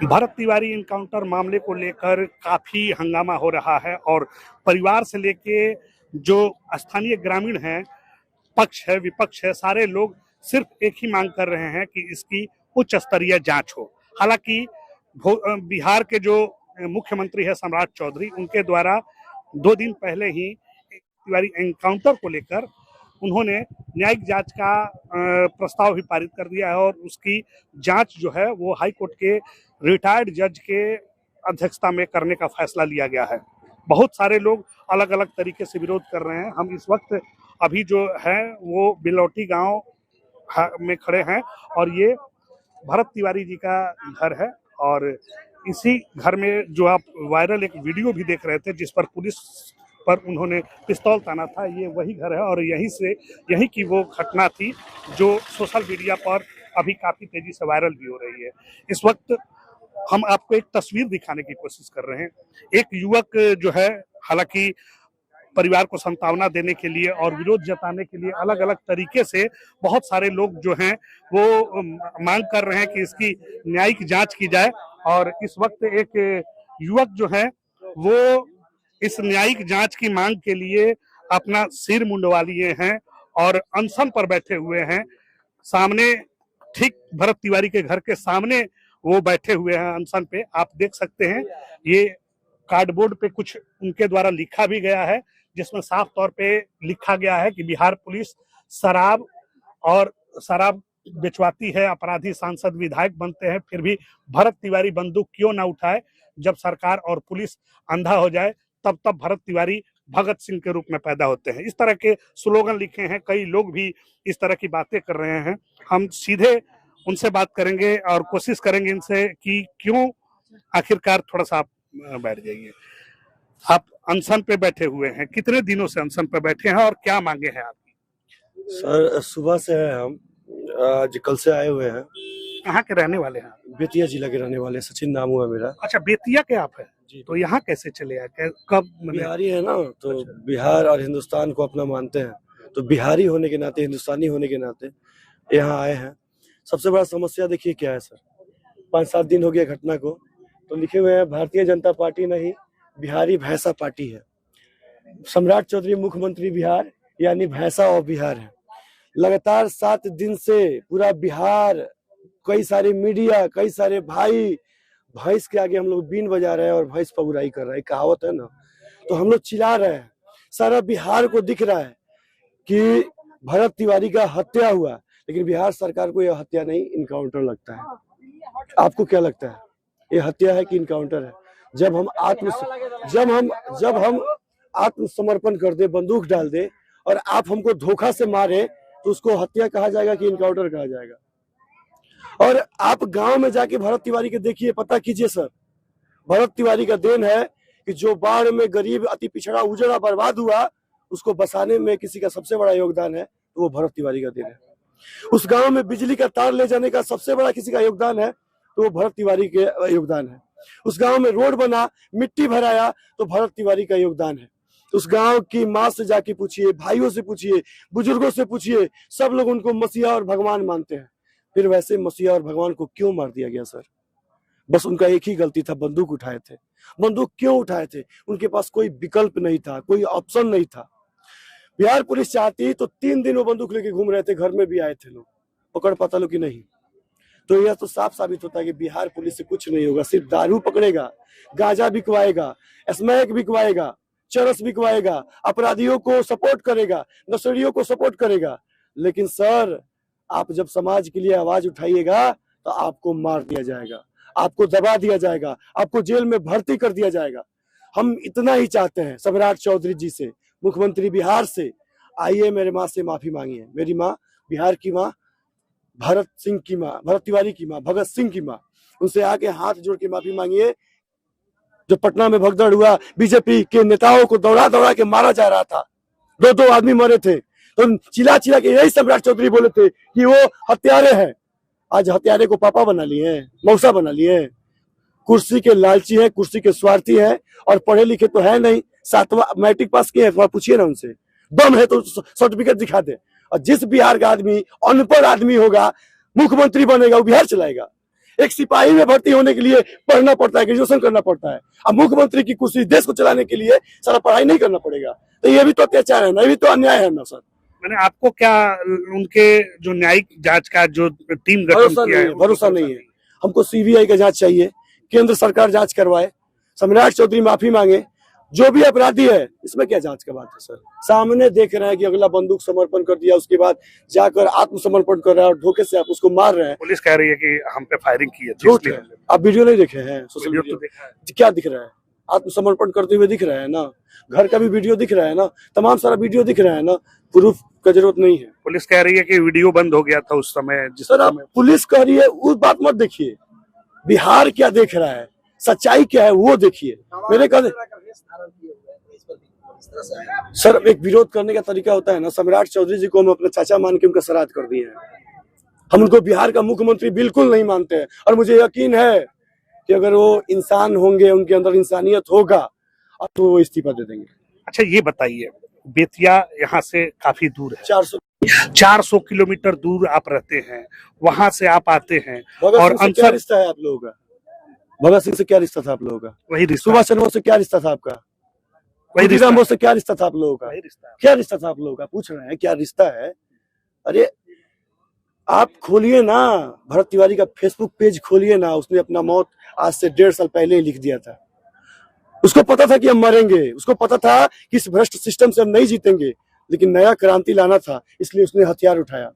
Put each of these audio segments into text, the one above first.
Bharat Tiwari encounter मामले को लेकर काफी हंगामा हो रहा है और परिवार से लेके जो स्थानीय ग्रामीण हैं, पक्ष है विपक्ष है, सारे लोग सिर्फ एक ही मांग कर रहे हैं कि इसकी उच्च स्तरीय जांच हो। हालांकि बिहार के जो मुख्यमंत्री है सम्राट चौधरी, उनके द्वारा 2 दिन पहले ही तिवारी एनकाउंटर को लेकर उन्होंने न्यायिक जांच का प्रस्ताव भी पारित कर दिया है और उसकी जांच जो है वो हाई कोर्ट के रिटायर्ड जज के अध्यक्षता में करने का फैसला लिया गया है। बहुत सारे लोग अलग अलग तरीके से विरोध कर रहे हैं। हम इस वक्त अभी जो है वो बिलौटी गांव में खड़े हैं और ये भरत तिवारी जी का घर है और इसी घर में जो आप वायरल एक वीडियो भी देख रहे थे जिस पर पुलिस पर उन्होंने पिस्तौल ताना था, ये वही घर है और यहीं की वो घटना थी जो सोशल मीडिया पर अभी काफी तेजी से वायरल भी हो रही है। इस वक्त हम आपको एक तस्वीर दिखाने की कोशिश कर रहे हैं। एक युवक जो है, हालांकि परिवार को सांत्वना देने के लिए और विरोध जताने के लिए अलग अलग तरीके से बहुत सारे लोग जो हैं वो मांग कर रहे हैं कि इसकी न्यायिक जांच की जाए और इस वक्त एक युवक जो है वो इस न्यायिक जांच की मांग के लिए अपना सिर मुंडवा लिए हैं और अनशन पर बैठे हुए हैं। सामने ठीक भरत तिवारी के घर के सामने वो बैठे हुए हैं अनशन पे। आप देख सकते हैं ये कार्डबोर्ड पे कुछ उनके द्वारा लिखा भी गया है जिसमें साफ तौर पे लिखा गया है कि बिहार पुलिस शराब बेचवाती है, अपराधी सांसद विधायक बनते हैं, फिर भी भरत तिवारी बंदूक क्यों ना उठाए। जब सरकार और पुलिस अंधा हो जाए तब भरत तिवारी भगत सिंह के रूप में पैदा होते हैं। इस तरह के स्लोगन लिखे हैं। कई लोग भी इस तरह की बातें कर रहे हैं। हम सीधे उनसे बात करेंगे और कोशिश करेंगे इनसे कि क्यों आखिरकार, थोड़ा सा आप बैठ जाइए, आप अनशन पे बैठे हुए हैं, कितने दिनों से अनशन पे बैठे हैं और क्या मांगे हैं आपकी? सर सुबह से है, हम आज कल से आए हुए हैं। कहाँ के रहने वाले हैं? बेतिया जिला के रहने वाले, सचिन नाम हुआ मेरा। अच्छा, बेतिया के आप हैं जी। तो यहाँ कैसे चले आए, कब? बिहारी है ना, तो बिहार और हिंदुस्तान को अपना मानते हैं, तो बिहारी होने के नाते, हिंदुस्तानी होने के नाते यहाँ आए हैं। सबसे बड़ा समस्या देखिए क्या है सर, 5-7 दिन हो गया घटना को, तो लिखे हुए हैं भारतीय जनता पार्टी नहीं, बिहारी भैंसा पार्टी है। सम्राट चौधरी मुख्यमंत्री बिहार यानी भैंसा और बिहार है। लगातार 7 दिन से पूरा बिहार, कई सारे मीडिया, कई सारे भाई भैंस के आगे हम लोग बीन बजा रहे हैं और भैंस पर बुराई कर रहे हैं, कहावत है ना, तो हम लोग चिल्ला रहे हैं। सारा बिहार को दिख रहा है कि भरत तिवारी का हत्या हुआ, लेकिन बिहार सरकार को यह हत्या नहीं, इनकाउंटर लगता है। आपको क्या लगता है, ये हत्या है कि इनकाउंटर है? जब हम आत्मसमर्पण कर दे, बंदूक डाल दे और आप हमको धोखा से मारे तो उसको हत्या कहा जाएगा कि इनकाउंटर कहा जाएगा? और आप गांव में जाके भरत तिवारी के देखिए, पता कीजिए सर, भरत तिवारी का देन है कि जो बाढ़ में गरीब, अति पिछड़ा, उजड़ा, बर्बाद हुआ, उसको बसाने में किसी का सबसे बड़ा योगदान है तो वो भरत तिवारी का देन है। उस गांव में बिजली का तार ले जाने का सबसे बड़ा किसी का योगदान है तो वो भरत तिवारी के योगदान है। उस गांव में रोड बना, मिट्टी भराया तो भरत तिवारी का योगदान है। उस गांव की माँ से जाके पूछिए, भाइयों से पूछिए, बुजुर्गों से पूछिए, सब लोग उनको मसीहा और भगवान मानते हैं। फिर वैसे मसीहा और भगवान को क्यों मार दिया गया सर? बस उनका एक ही गलती था, बंदूक उठाए थे। बंदूक क्यों उठाए थे? उनके पास कोई विकल्प नहीं था, कोई ऑप्शन नहीं था। बिहार पुलिस चाहती तो 3 दिन वो बंदूक लेके घूम रहे थे, घर में भी आए थे लोग, पकड़ पाता लोग कि नहीं? तो यह तो साफ साबित होता है कि बिहार पुलिस से कुछ नहीं होगा। सिर्फ दारू पकड़ेगा, गांजा बिकवाएगा, स्मैक बिकवाएगा, चरस बिकवाएगा, अपराधियों को सपोर्ट करेगा, नशेड़ियों को सपोर्ट करेगा। लेकिन सर, आप जब समाज के लिए आवाज उठाइएगा तो आपको मार दिया जाएगा, आपको दबा दिया जाएगा, आपको जेल में भर्ती कर दिया जाएगा। हम इतना ही चाहते हैं सम्राट चौधरी जी से, मुख्यमंत्री बिहार से, आइए मेरे माँ से माफी मांगिए। मेरी माँ, बिहार की माँ, भरत सिंह की माँ, भरत तिवारी की माँ, भगत सिंह की माँ, उनसे आके हाथ जोड़ के माफी मांगिए। जो पटना में भगदड़ हुआ, बीजेपी के नेताओं को दौड़ा दौड़ा के मारा जा रहा था, 2-2 आदमी मरे थे, तो चिल्ला चिल्ला के यही सम्राट चौधरी बोले थे कि वो हत्यारे हैं। आज हत्यारे को पापा बना लिए, मौसा बना लिए। कुर्सी के लालची है, कुर्सी के स्वार्थी है और पढ़े लिखे तो है नहीं। 7वां मैट्रिक पास किए हैं, पूछिए ना उनसे, दम है तो सर्टिफिकेट दिखा दे। और जिस बिहार का आदमी अनपढ़ आदमी होगा, मुख्यमंत्री बनेगा, वो बिहार चलाएगा। एक सिपाही में भर्ती होने के लिए पढ़ना पड़ता है, ग्रेजुएशन करना पड़ता है। अब मुख्यमंत्री की कुर्सी देश को चलाने के लिए सारा पढ़ाई नहीं करना पड़ेगा, तो ये भी तो अत्याचार है ना, ये भी तो अन्याय है ना सर। मैंने आपको क्या उनके जो न्यायिक जांच का जो टीम गठन किया है, भरोसा नहीं है। हमको सीबीआई का जांच चाहिए, केंद्र सरकार जांच करवाए, सम्राट चौधरी माफी मांगे, जो भी अपराधी है। इसमें क्या जांच का बात है सर? सामने देख रहे हैं कि अगला बंदूक समर्पण कर दिया, उसके बाद जाकर आत्मसमर्पण कर रहा है और धोखे से आप उसको मार रहे हैं। पुलिस कह रही है कि हम पे फायरिंग की है। झूठ है। आप वीडियो नहीं देखे हैं? सोशल वीडियो मीडिया तो देखा है। क्या दिख रहा है? आत्मसमर्पण करते हुए दिख रहा है ना, घर का भी वीडियो दिख रहा है ना, तमाम सारा वीडियो दिख रहा है ना, प्रूफ का जरूरत नहीं है। पुलिस कह रही है कि वीडियो बंद हो गया था उस समय जिस सर, आप पुलिस कह रही है उस बात मत देखिए, बिहार क्या देख रहा है, सच्चाई क्या है वो देखिए। मेरे कहने सर, एक विरोध करने का तरीका होता है ना। सम्राट चौधरी जी को हम अपना चाचा मान के उनका श्राद्ध कर दिए हैं। हम उनको बिहार का मुख्यमंत्री बिल्कुल नहीं मानते हैं, और मुझे यकीन है कि अगर वो इंसान होंगे, उनके अंदर इंसानियत होगा, तो वो इस्तीफा दे देंगे। अच्छा ये बताइए, बेतिया यहाँ से काफी दूर है, 400 किलोमीटर दूर आप रहते हैं, वहां से आप आते हैं भगत और सिंह से क्या रिश्ता है आप लोगों का? भगत सिंह से क्या रिश्ता था आप लोगों का? वही रिश्ता, सुभाष चंद्र बोस से क्या रिश्ता था आपका? वही रिश्ता, बोस से क्या रिश्ता था आप लोगों का? वही रिश्ता। क्या रिश्ता था आप लोगों का? पूछ रहे हैं क्या रिश्ता है? अरे आप खोलिए ना, भरत तिवारी का फेसबुक पेज खोलिए ना। उसने अपना मौत आज से 1.5 साल पहले ही लिख दिया था। उसको पता था कि हम मरेंगे, उसको पता था कि इस भ्रष्ट सिस्टम से हम नहीं जीतेंगे, लेकिन नया क्रांति लाना था, इसलिए उसने हथियार उठाया।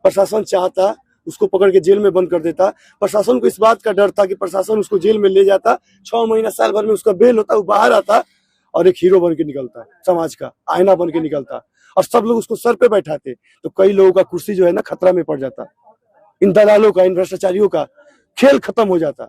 प्रशासन चाहता उसको पकड़ के जेल में बंद कर देता। प्रशासन को इस बात का डर था कि प्रशासन उसको जेल में ले जाता, 6 महीना साल भर में उसका बेल होता, वो बाहर आता और एक हीरो बन के निकलता, समाज का आईना बन के निकलता, और सब लोग उसको सर पे बैठाते। तो कई लोगों का कुर्सी जो है ना खतरा में पड़ जाता, इन दलालों का, इन भ्रष्टाचारियों का खेल खत्म हो जाता।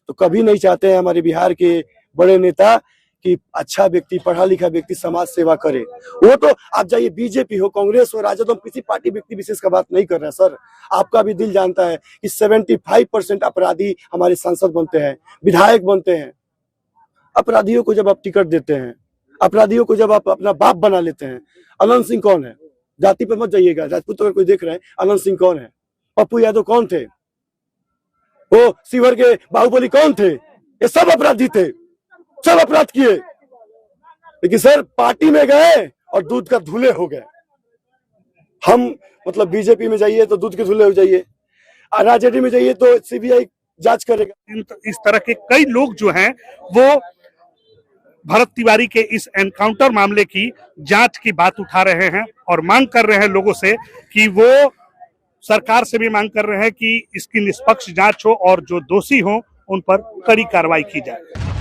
तो कभी नहीं चाहते हैं हमारे बिहार के बड़े नेता कि अच्छा व्यक्ति, पढ़ा लिखा व्यक्ति समाज सेवा करे। वो तो आप जाइए, बीजेपी हो, कांग्रेस हो, राजद हो, किसी पार्टी व्यक्ति विशेष का बात नहीं कर रहे हैं सर। आपका भी दिल जानता है कि 75% अपराधी हमारे सांसद बनते हैं, विधायक बनते हैं। अपराधियों को जब आप टिकट देते हैं, अपराधियों को जब आप अपना बाप बना लेते हैं। अनंत सिंह कौन है? जाति पे मत जाइएगा, राजपूत अगर कोई देख रहे हैं, अनंत सिंह कौन है? पप्पू यादव कौन थे? वो शिवर के बाहुबली कौन थे? ये सब अपराधी थे, सब अपराध किए, लेकिन सर पार्टी में गए और दूध का धुले हो गए। हम मतलब बीजेपी में जाइए तो दूध के धुले हो जाइए, आरजेडी में जाइए तो सीबीआई जांच करेगा। इस तरह के कई लोग जो हैं वो भरत तिवारी के इस एनकाउंटर मामले की जांच की बात उठा रहे हैं और मांग कर रहे हैं लोगों से कि वो सरकार से भी मांग कर रहे हैं कि इसकी निष्पक्ष जांच हो और जो दोषी हो उन पर कड़ी कार्रवाई की जाए।